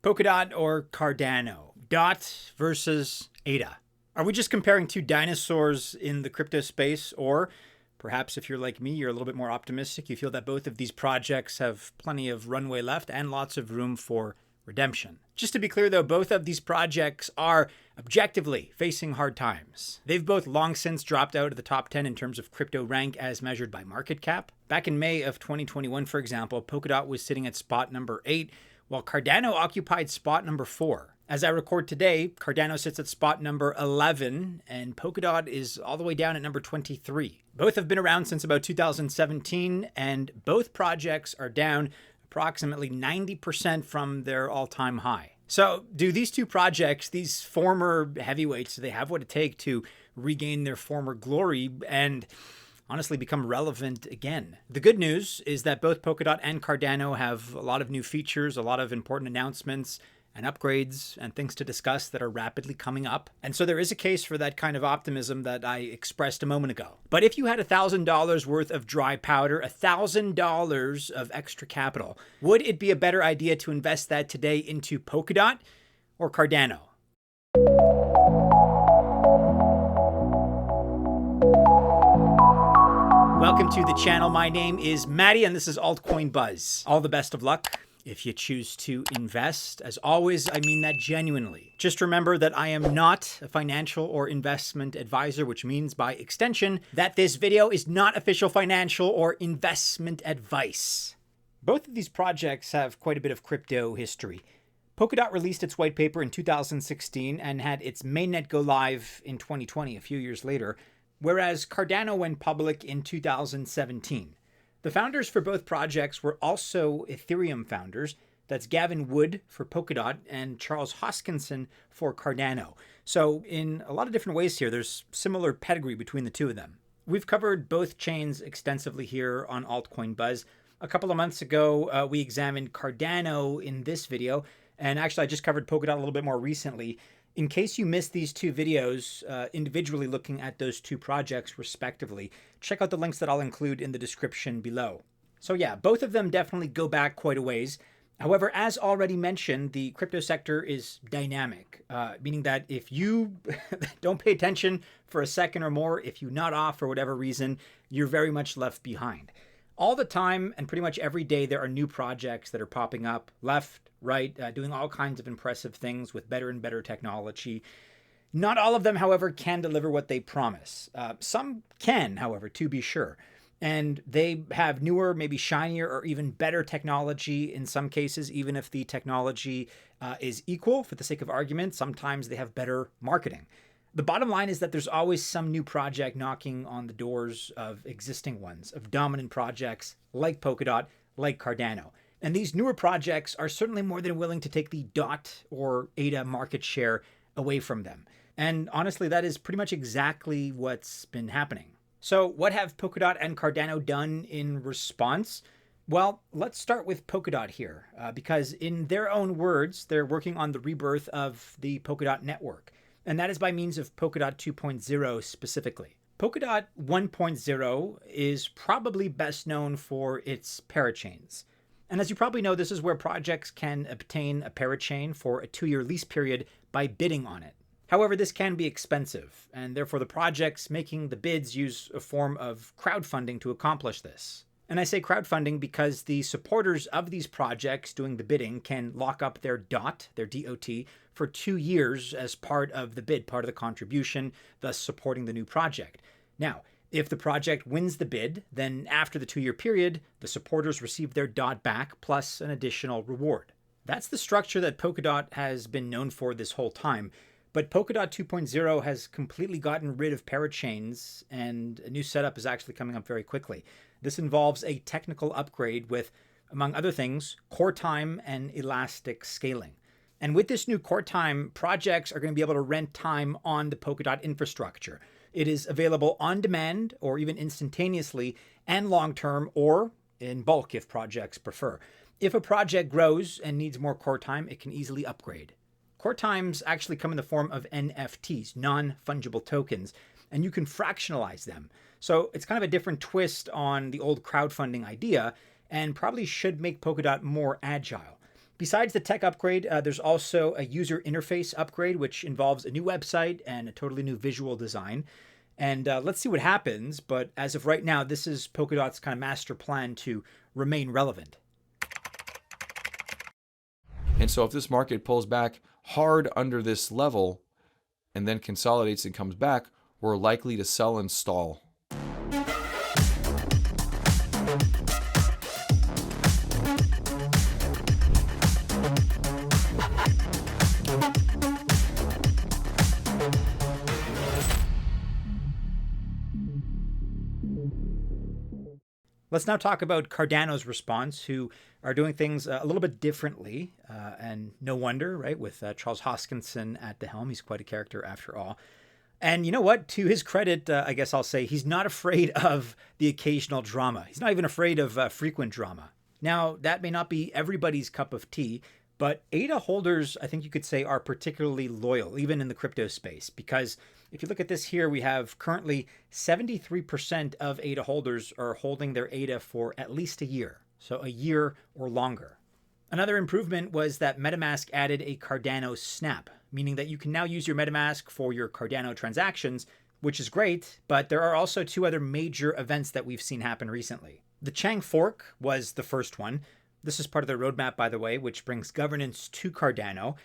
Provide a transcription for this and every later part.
Polkadot or Cardano? DOT versus ADA. Are we just comparing two dinosaurs in the crypto space? Or perhaps if you're like me, you're a little bit more optimistic. You feel that both of these projects have plenty of runway left and lots of room for redemption. Just to be clear though, both of these projects are objectively facing hard times. They've both long since dropped out of the top 10 in terms of crypto rank as measured by market cap. Back in May of 2021, for example, Polkadot was sitting at spot number 8, while Cardano occupied spot number 4. As I record today, Cardano sits at spot number 11 and Polkadot is all the way down at number 23. Both have been around since about 2017 and both projects are down approximately 90% from their all-time high. So do these two projects, these former heavyweights, do they have what it takes to regain their former glory and honestly become relevant again? The good news is that both Polkadot and Cardano have a lot of new features, a lot of important announcements and upgrades and things to discuss that are rapidly coming up. And so there is a case for that kind of optimism that I expressed a moment ago. But if you had $1,000 worth of dry powder, $1,000 of extra capital, would it be a better idea to invest that today into Polkadot or Cardano? Welcome to the channel. My name is Maddie and this is Altcoin Buzz. All the best of luck if you choose to invest. As always, I mean that genuinely. Just remember that I am not a financial or investment advisor, which means by extension that this video is not official financial or investment advice. Both of these projects have quite a bit of crypto history. Polkadot released its white paper in 2016 and had its mainnet go live in 2020, a few years later, whereas Cardano went public in 2017. The founders for both projects were also Ethereum founders. That's Gavin Wood for Polkadot and Charles Hoskinson for Cardano. So in a lot of different ways here, there's similar pedigree between the two of them. We've covered both chains extensively here on Altcoin Buzz. A couple of months ago, we examined Cardano in this video, and actually I just covered Polkadot a little bit more recently. In case you missed these two videos, individually looking at those two projects respectively, check out the links that I'll include in the description below. So yeah, both of them definitely go back quite a ways. However, as already mentioned, the crypto sector is dynamic, meaning that if you don't pay attention for a second or more, if you nod off for whatever reason, you're very much left behind. All the time and pretty much every day, there are new projects that are popping up left, right, doing all kinds of impressive things with better and better technology. Not all of them, however, can deliver what they promise. Some can, however, to be sure. And they have newer, maybe shinier or even better technology in some cases, even if the technology is equal for the sake of argument. Sometimes they have better marketing. The bottom line is that there's always some new project knocking on the doors of existing ones, of dominant projects like Polkadot, like Cardano. And these newer projects are certainly more than willing to take the DOT or ADA market share away from them. And honestly, that is pretty much exactly what's been happening. So what have Polkadot and Cardano done in response? Well, let's start with Polkadot here, because in their own words, they're working on the rebirth of the Polkadot network. And that is by means of Polkadot 2.0 specifically. Polkadot 1.0 is probably best known for its parachains. And as you probably know, this is where projects can obtain a parachain for a 2-year lease period by bidding on it. However, this can be expensive, and therefore the projects making the bids use a form of crowdfunding to accomplish this. And I say crowdfunding because the supporters of these projects doing the bidding can lock up their DOT, their DOT, for 2 years as part of the bid, part of the contribution, thus supporting the new project. Now, if the project wins the bid, then after the 2-year period, the supporters receive their DOT back plus an additional reward. That's the structure that Polkadot has been known for this whole time. But Polkadot 2.0 has completely gotten rid of parachains, and a new setup is actually coming up very quickly. This involves a technical upgrade with, among other things, core time and elastic scaling. And with this new core time, projects are going to be able to rent time on the Polkadot infrastructure. It is available on demand or even instantaneously and long-term or in bulk if projects prefer. If a project grows and needs more core time, it can easily upgrade. Core times actually come in the form of NFTs, non-fungible tokens, and you can fractionalize them. So it's kind of a different twist on the old crowdfunding idea and probably should make Polkadot more agile. Besides the tech upgrade, there's also a user interface upgrade, which involves a new website and a totally new visual design. And let's see what happens. But as of right now, this is Polkadot's kind of master plan to remain relevant. And so if this market pulls back hard under this level and then consolidates and comes back, we're likely to sell and stall. Let's now talk about Cardano's response, who are doing things a little bit differently. And no wonder, right? With Charles Hoskinson at the helm, he's quite a character after all. And you know what? To his credit, I guess I'll say he's not afraid of the occasional drama. He's not even afraid of frequent drama. Now, that may not be everybody's cup of tea, but ADA holders, I think you could say, are particularly loyal, even in the crypto space, because if you look at this here, we have currently 73% of ADA holders are holding their ADA for at least a year, so a year or longer. Another improvement was that MetaMask added a Cardano snap, meaning that you can now use your MetaMask for your Cardano transactions, which is great, but there are also two other major events that we've seen happen recently. The Chang fork was the first one. This is part of the roadmap, by the way, which brings governance to Cardano.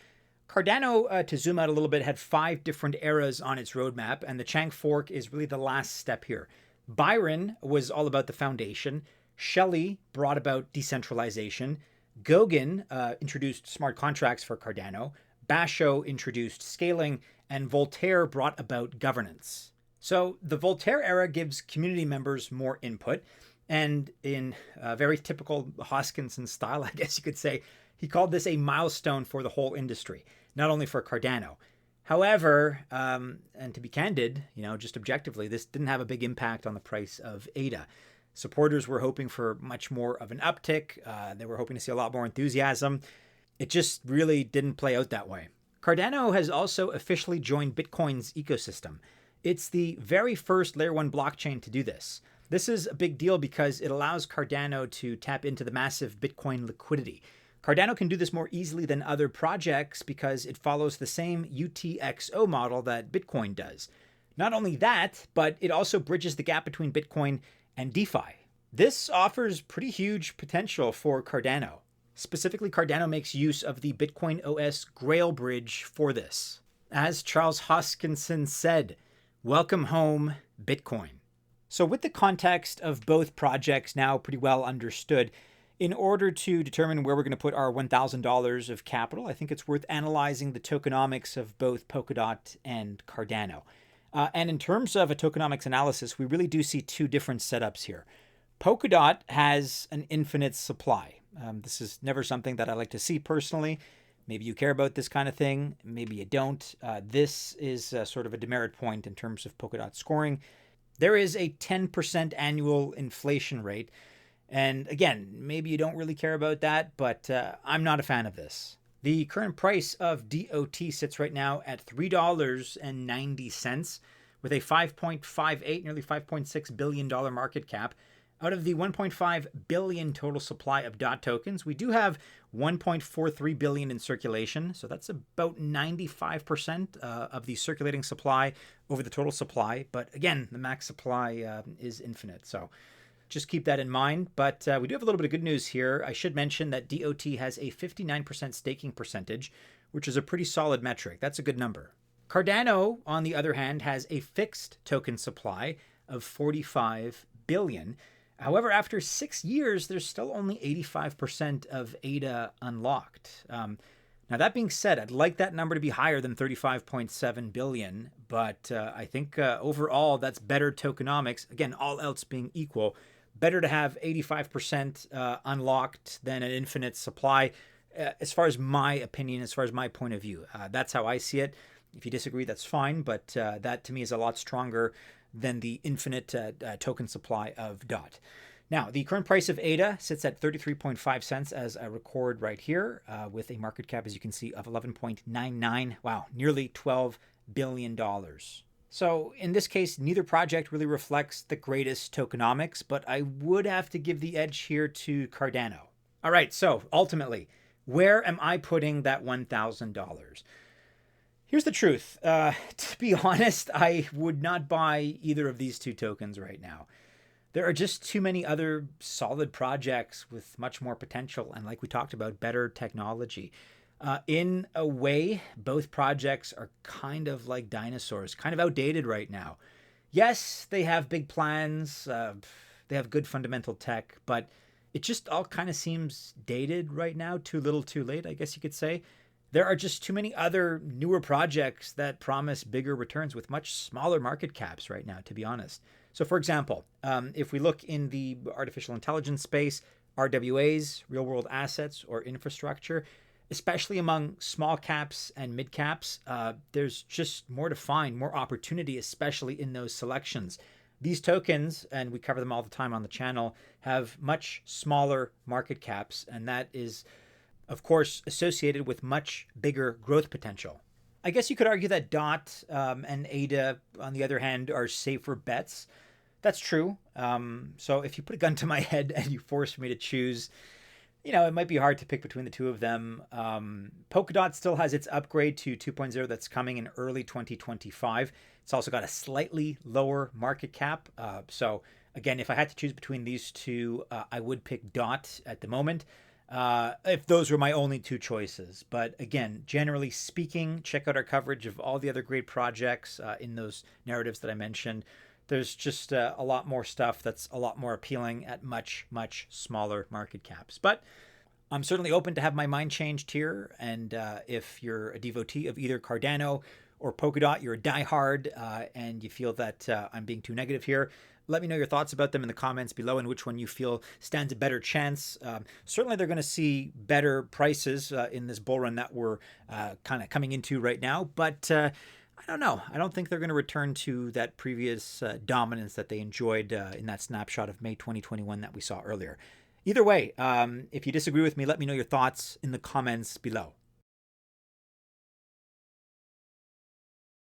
Cardano, to zoom out a little bit, had 5 different eras on its roadmap, and the Chang fork is really the last step here. Byron was all about the foundation. Shelley brought about decentralization. Gauguin introduced smart contracts for Cardano. Basho introduced scaling, and Voltaire brought about governance. So the Voltaire era gives community members more input, and in very typical Hoskinson style, I guess you could say, he called this a milestone for the whole industry, not only for Cardano. However, and to be candid, just objectively, this didn't have a big impact on the price of ADA. Supporters were hoping for much more of an uptick. They were hoping to see a lot more enthusiasm. It just really didn't play out that way. Cardano has also officially joined Bitcoin's ecosystem. It's the very first Layer 1 blockchain to do this. This is a big deal because it allows Cardano to tap into the massive Bitcoin liquidity. Cardano can do this more easily than other projects because it follows the same UTXO model that Bitcoin does. Not only that, but it also bridges the gap between Bitcoin and DeFi. This offers pretty huge potential for Cardano. Specifically, Cardano makes use of the Bitcoin OS Grail bridge for this. As Charles Hoskinson said, "Welcome home, Bitcoin." So with the context of both projects now pretty well understood, in order to determine where we're going to put our $1,000 of capital, I think it's worth analyzing the tokenomics of both Polkadot and Cardano. And in terms of a tokenomics analysis, we really do see 2 different setups here. Polkadot has an infinite supply. This is never something that I like to see personally. Maybe you care about this kind of thing. Maybe you don't. This is sort of a demerit point in terms of Polkadot scoring. There is a 10% annual inflation rate. And again, maybe you don't really care about that, but I'm not a fan of this. The current price of DOT sits right now at $3.90 with a 5.58, nearly $5.6 billion market cap. Out of the 1.5 billion total supply of DOT tokens, we do have 1.43 billion in circulation. So that's about 95% of the circulating supply over the total supply. But again, the max supply is infinite. So just keep that in mind. But we do have a little bit of good news here. I should mention that DOT has a 59% staking percentage, which is a pretty solid metric. That's a good number. Cardano, on the other hand, has a fixed token supply of 45 billion. However, after 6 years, there's still only 85% of ADA unlocked. Now, that being said, I'd like that number to be higher than 35.7 billion, but I think overall that's better tokenomics. Again, all else being equal, better to have 85% unlocked than an infinite supply, as far as my opinion, as far as my point of view. That's how I see it. If you disagree, that's fine, but that to me is a lot stronger than the infinite token supply of DOT. Now, the current price of ADA sits at 33.5 cents as I record right here, with a market cap, as you can see, of 11.99. Wow, nearly $12 billion. So in this case, neither project really reflects the greatest tokenomics, but I would have to give the edge here to Cardano. All right, so ultimately, Where am I putting that $1,000? Here's the truth. To be honest, I would not buy either of these two tokens right now. There are just too many other solid projects with much more potential and, like we talked about, better technology. In a way, both projects are kind of like dinosaurs, kind of outdated right now. Yes, they have big plans, they have good fundamental tech, but it just all kind of seems dated right now, too little too late, I guess you could say. There are just too many other newer projects that promise bigger returns with much smaller market caps right now, to be honest. So, for example, if we look in the artificial intelligence space, RWAs, real world assets, or infrastructure, especially among small caps and mid caps, there's just more to find, more opportunity, especially in those selections. These tokens, and we cover them all the time on the channel, have much smaller market caps, and that is, of course, associated with much bigger growth potential. I guess you could argue that DOT and ADA, on the other hand, are safer bets. That's true. So if you put a gun to my head and you force me to choose, it might be hard to pick between the two of them. Polkadot still has its upgrade to 2.0 that's coming in early 2025. It's also got a slightly lower market cap. So again, if I had to choose between these two, I would pick DOT at the moment. If those were my only two choices. But again, generally speaking, check out our coverage of all the other great projects in those narratives that I mentioned. There's just a lot more stuff that's a lot more appealing at much, much smaller market caps. But I'm certainly open to have my mind changed here. And if you're a devotee of either Cardano or Polkadot, you're a diehard and you feel that I'm being too negative here, let me know your thoughts about them in the comments below and which one you feel stands a better chance. Certainly, they're going to see better prices in this bull run that we're kind of coming into right now. But I don't know. I don't think they're going to return to that previous dominance that they enjoyed in that snapshot of May 2021 that we saw earlier. Either way, if you disagree with me, let me know your thoughts in the comments below.